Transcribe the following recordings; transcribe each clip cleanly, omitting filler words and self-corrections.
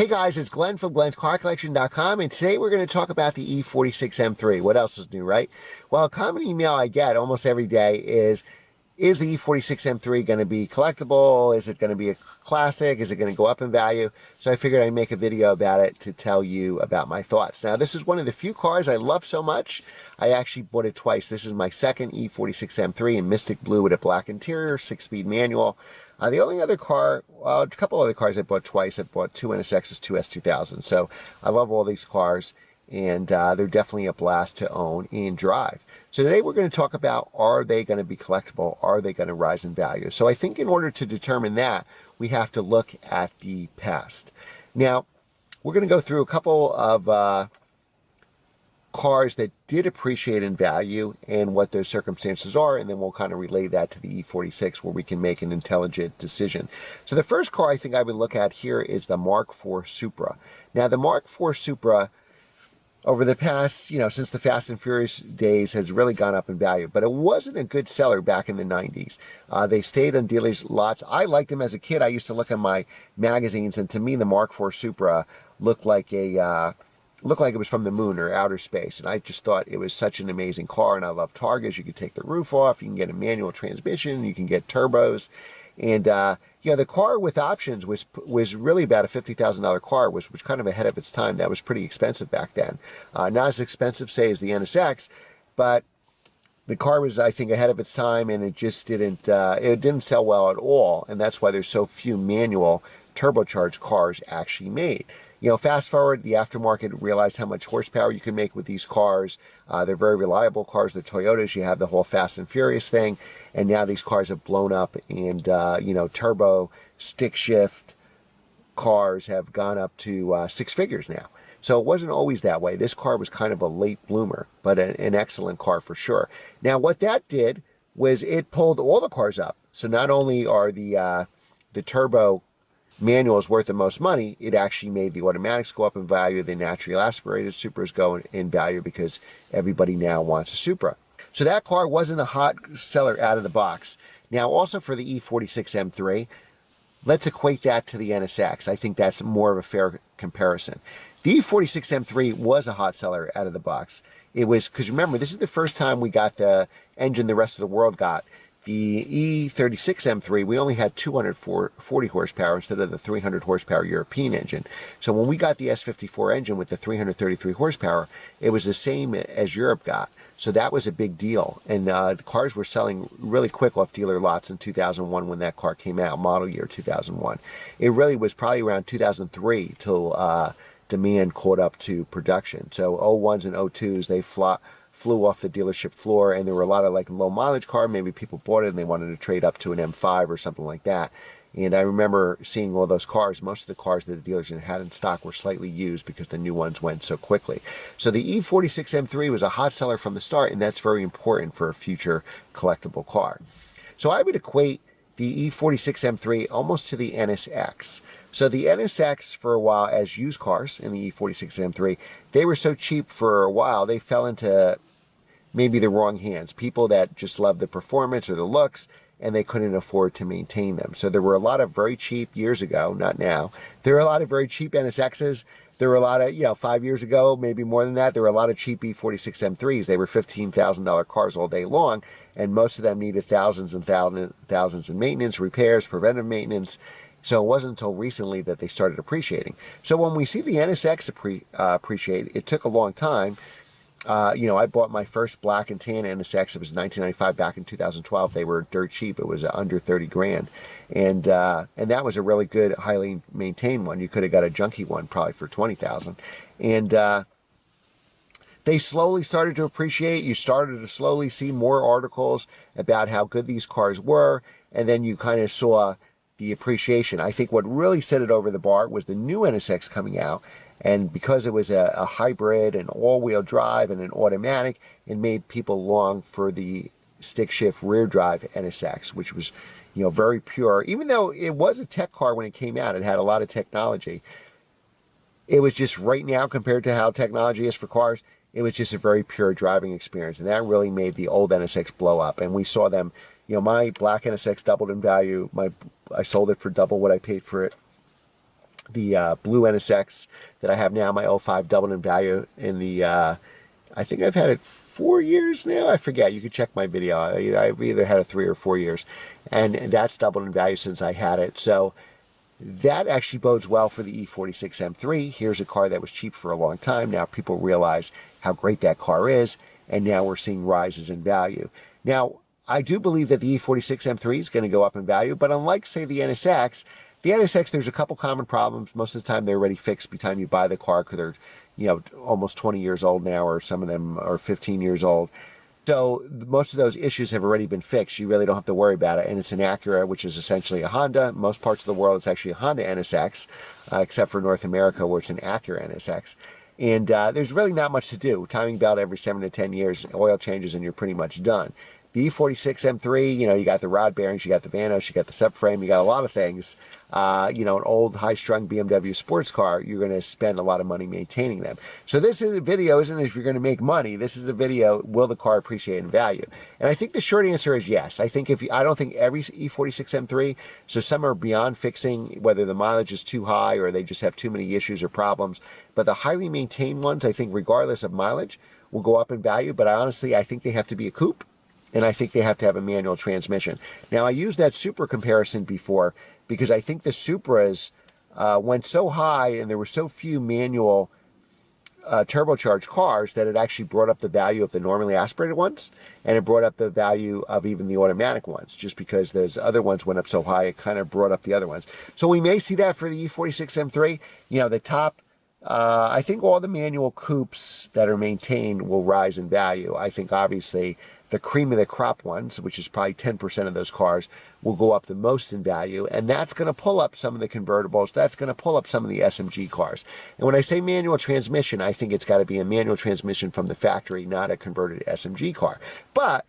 Hey guys, it's Glenn from glenscarcollection.com, and today we're going to talk about the E46 M3. What else is new, right? Well, a common email I get almost every day is the E46 M3 going to be collectible? Is it going to be a classic? Is it going to go up in value? So I figured I'd make a video about it to tell you about my thoughts. Now, this is one of the few cars I love so much, I actually bought it twice. This is my second E46 M3 in Mystic Blue with a black interior, 6-speed manual. The only other car, well, a couple other cars I bought twice. I bought two NSXs, two S2000s. So I love all these cars, and they're definitely a blast to own and drive. So today we're going to talk about, are they going to be collectible? Are they going to rise in value? So I think in order to determine that, we have to look at the past. Now, we're going to go through a couple of cars that did appreciate in value and what those circumstances are, and then we'll kind of relay that to the E46 where we can make an intelligent decision. So the first car I think I would look at here is the Mark IV Supra. Now the Mark IV Supra, over the past, since the Fast and Furious days, has really gone up in value, but it wasn't a good seller back in the 90s. They stayed on dealers' lots. I liked them as a kid. I used to look at my magazines, and to me the Mark IV Supra looked like it was from the moon or outer space, and I just thought it was such an amazing car. And I love Targas. You could take the roof off, you can get a manual transmission, you can get turbos, and the car with options was really about a $50,000 car, was kind of ahead of its time. That was pretty expensive back then. Not as expensive, say, as the NSX, but the car was, I think, ahead of its time, and it just didn't sell well at all, and that's why there's so few manual turbocharged cars actually made. Fast forward, the aftermarket realized how much horsepower you can make with these cars. They're very reliable cars. The Toyotas, you have the whole Fast and Furious thing, and now these cars have blown up, and turbo, stick shift cars have gone up to six figures now. So it wasn't always that way. This car was kind of a late bloomer, but an excellent car for sure. Now, what that did was it pulled all the cars up. So not only are the turbo manuals worth the most money, it actually made the automatics go up in value. The naturally aspirated Supras go in value because everybody now wants a Supra. So that car wasn't a hot seller out of the box. Now, also for the E46 M3, let's equate that to the NSX. I think that's more of a fair comparison. The E46 M3 was a hot seller out of the box. It was, because remember, this is the first time we got the engine the rest of the world got. The E36 M3, we only had 240 horsepower instead of the 300 horsepower European engine. So when we got the S54 engine with the 333 horsepower, it was the same as Europe got. So that was a big deal. And the cars were selling really quick off dealer lots in 2001 when that car came out, model year 2001. It really was probably around 2003 till demand caught up to production. So 01s and 02s, they flew off the dealership floor, and there were a lot of low mileage car. Maybe people bought it and they wanted to trade up to an M5 or something like that. And I remember seeing all those cars. Most of the cars that the dealers had in stock were slightly used because the new ones went so quickly. So the E46 M3 was a hot seller from the start, and that's very important for a future collectible car. So I would equate the E46 M3 almost to the NSX. So the NSX for a while as used cars in the E46 M3, they were so cheap for a while, they fell into maybe the wrong hands. People that just loved the performance or the looks, and they couldn't afford to maintain them. So there were a lot of very cheap, years ago, not now, there were a lot of very cheap NSXs. There were a lot of, 5 years ago, maybe more than that, there were a lot of cheap E46 M3s. They were $15,000 cars all day long, and most of them needed thousands and thousands in maintenance, repairs, preventive maintenance. So it wasn't until recently that they started appreciating. So when we see the NSX appreciate, it took a long time. I bought my first black and tan NSX. It was 1995 back in 2012. They were dirt cheap. It was under 30 grand. And that was a really good, highly maintained one. You could have got a junky one probably for 20,000. And they slowly started to appreciate. You started to slowly see more articles about how good these cars were. And then you kind of saw the appreciation. I think what really set it over the bar was the new NSX coming out. And because it was a hybrid and all-wheel drive and an automatic, it made people long for the stick-shift rear-drive NSX, which was, very pure. Even though it was a tech car when it came out, it had a lot of technology. It was just right now, compared to how technology is for cars, it was just a very pure driving experience. And that really made the old NSX blow up. And we saw them, my black NSX doubled in value. I sold it for double what I paid for it. The blue NSX that I have now, my '05, doubled in value in the, I think I've had it 4 years now. I forget. You can check my video. I've either had it 3 or 4 years. And that's doubled in value since I had it. So that actually bodes well for the E46 M3. Here's a car that was cheap for a long time. Now people realize how great that car is, and now we're seeing rises in value. Now, I do believe that the E46 M3 is going to go up in value, but unlike, say, the NSX, there's a couple common problems. Most of the time, they're already fixed by the time you buy the car because they're, almost 20 years old now, or some of them are 15 years old. So most of those issues have already been fixed. You really don't have to worry about it. And it's an Acura, which is essentially a Honda. Most parts of the world, it's actually a Honda NSX, except for North America, where it's an Acura NSX. And there's really not much to do. Timing belt every 7 to 10 years, oil changes, and you're pretty much done. The E46 M3, you got the rod bearings, you got the vanos, you got the subframe, you got a lot of things. An old high-strung BMW sports car, you're going to spend a lot of money maintaining them. So this is a video, isn't if you're going to make money. This is a video, will the car appreciate in value? And I think the short answer is yes. I don't think every E46 M3, so some are beyond fixing, whether the mileage is too high or they just have too many issues or problems. But the highly maintained ones, I think regardless of mileage, will go up in value. But I think they have to be a coupe. And I think they have to have a manual transmission. Now, I used that Supra comparison before because I think the Supras went so high and there were so few manual turbocharged cars that it actually brought up the value of the normally aspirated ones, and it brought up the value of even the automatic ones. Just because those other ones went up so high, it kind of brought up the other ones. So we may see that for the E46 M3. The top, I think all the manual coupes that are maintained will rise in value. I think obviously the cream of the crop ones, which is probably 10% of those cars, will go up the most in value. And that's going to pull up some of the convertibles. That's going to pull up some of the SMG cars. And when I say manual transmission, I think it's got to be a manual transmission from the factory, not a converted SMG car. But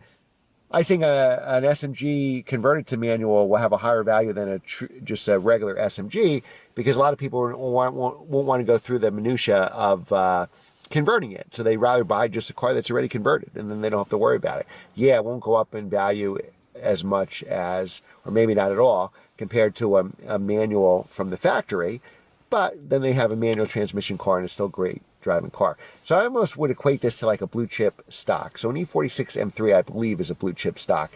I think an SMG converted to manual will have a higher value than just a regular SMG, because a lot of people won't want to go through the minutia of converting it. So they'd rather buy just a car that's already converted, and then they don't have to worry about it. Yeah, it won't go up in value as much as, or maybe not at all, compared to a manual from the factory, but then they have a manual transmission car and it's still a great driving car. So I almost would equate this to like a blue chip stock. So an E46 M3, I believe, is a blue chip stock.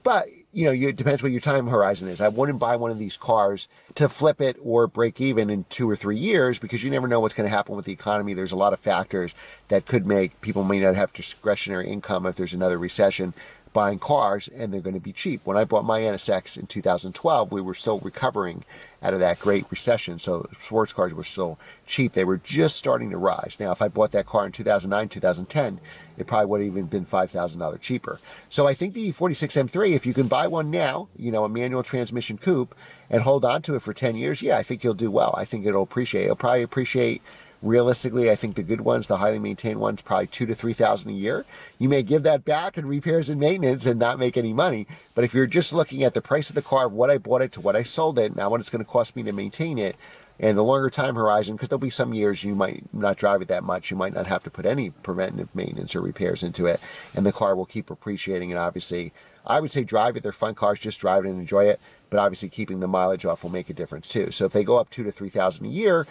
But, it depends what your time horizon is. I wouldn't buy one of these cars to flip it or break even in 2 or 3 years, because you never know what's going to happen with the economy. There's a lot of factors that could make people may not have discretionary income if there's another recession buying cars, and they're going to be cheap. When I bought my NSX in 2012, we were still recovering out of that great recession, so sports cars were still cheap. They were just starting to rise. Now, if I bought that car in 2009, 2010, it probably would have even been $5,000 cheaper. So I think the E46 M3, if you can buy one now, a manual transmission coupe, and hold on to it for 10 years, yeah, I think you'll do well. I think it'll appreciate. It'll probably appreciate. Realistically, I think the good ones, the highly maintained ones, probably $2,000 to $3,000 a year. You may give that back in repairs and maintenance and not make any money. But if you're just looking at the price of the car, what I bought it to what I sold it, now what it's going to cost me to maintain it, and the longer time horizon, because there'll be some years you might not drive it that much, you might not have to put any preventative maintenance or repairs into it, and the car will keep appreciating. And obviously, I would say drive it. They're fun cars, just drive it and enjoy it. But obviously, keeping the mileage off will make a difference too. So if they go up $2,000 to $3,000 a year,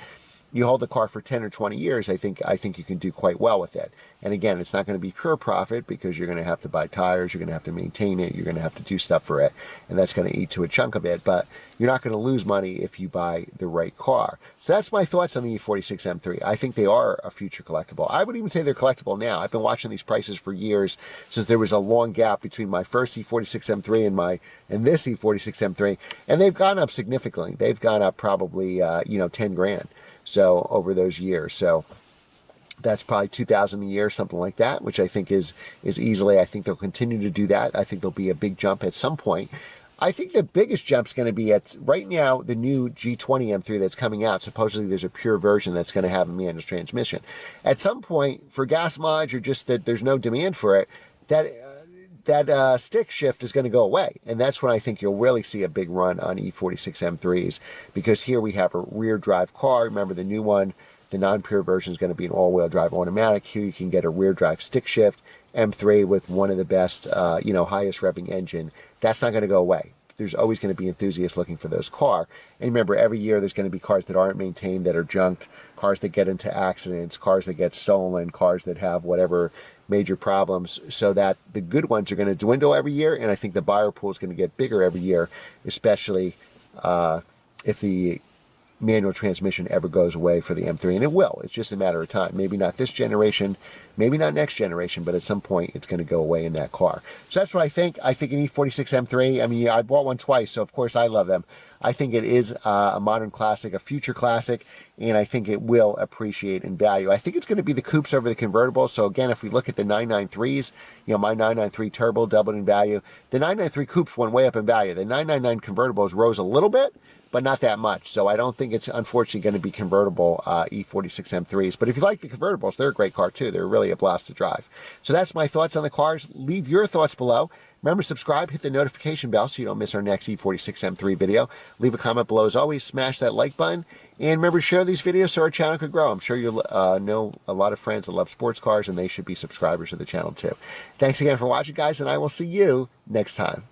you hold the car for 10 or 20 years, I think you can do quite well with it. And again, it's not going to be pure profit, because you're going to have to buy tires, you're going to have to maintain it, you're going to have to do stuff for it, and that's going to eat to a chunk of it. But you're not going to lose money if you buy the right car. So that's my thoughts on the E46 M3. I think they are a future collectible. I would even say they're collectible now. I've been watching these prices for years, since there was a long gap between my first E46 M3 and this E46 M3, and they've gone up significantly. They've gone up probably 10 grand. So over those years. So that's probably $2,000 a year, something like that, which I think is easily. I think they'll continue to do that. I think there'll be a big jump at some point. I think the biggest jump's going to be at, right now, the new G20 M3 that's coming out. Supposedly there's a pure version that's going to have a manual transmission. At some point, for gas mileage, or just that there's no demand for it, that stick shift is going to go away. And that's when I think you'll really see a big run on E46 M3s, because here we have a rear drive car. Remember, the new one, the non-pure version, is going to be an all-wheel drive automatic. Here you can get a rear drive stick shift M3 with one of the best, highest revving engine. That's not going to go away. there's always going to be enthusiasts looking for those cars. And remember, every year there's going to be cars that aren't maintained, that are junked, cars that get into accidents, cars that get stolen, cars that have whatever major problems, so that the good ones are going to dwindle every year, and I think the buyer pool is going to get bigger every year, especially if the manual transmission ever goes away for the M3, and it will. It's just a matter of time. Maybe not this generation, maybe not next generation, but at some point it's going to go away in that car. So that's what I think. I think an E46 M3, I mean, I bought one twice, so of course I love them. I think it is a modern classic, a future classic, and I think it will appreciate in value. I think it's going to be the coupes over the convertibles. So again, if we look at the 993s, you know, my 993 Turbo doubled in value. The 993 coupes went way up in value. The 999 convertibles rose a little bit, but not that much. So I don't think it's unfortunately going to be convertible E46 M3s. But if you like the convertibles, they're a great car too. They're really a blast to drive. So that's my thoughts on the cars. Leave your thoughts below. Remember, subscribe, hit the notification bell so you don't miss our next E46 M3 video. Leave a comment below as always. Smash that like button. And remember, share these videos so our channel could grow. I'm sure you know a lot of friends that love sports cars, and they should be subscribers of the channel too. Thanks again for watching, guys, and I will see you next time.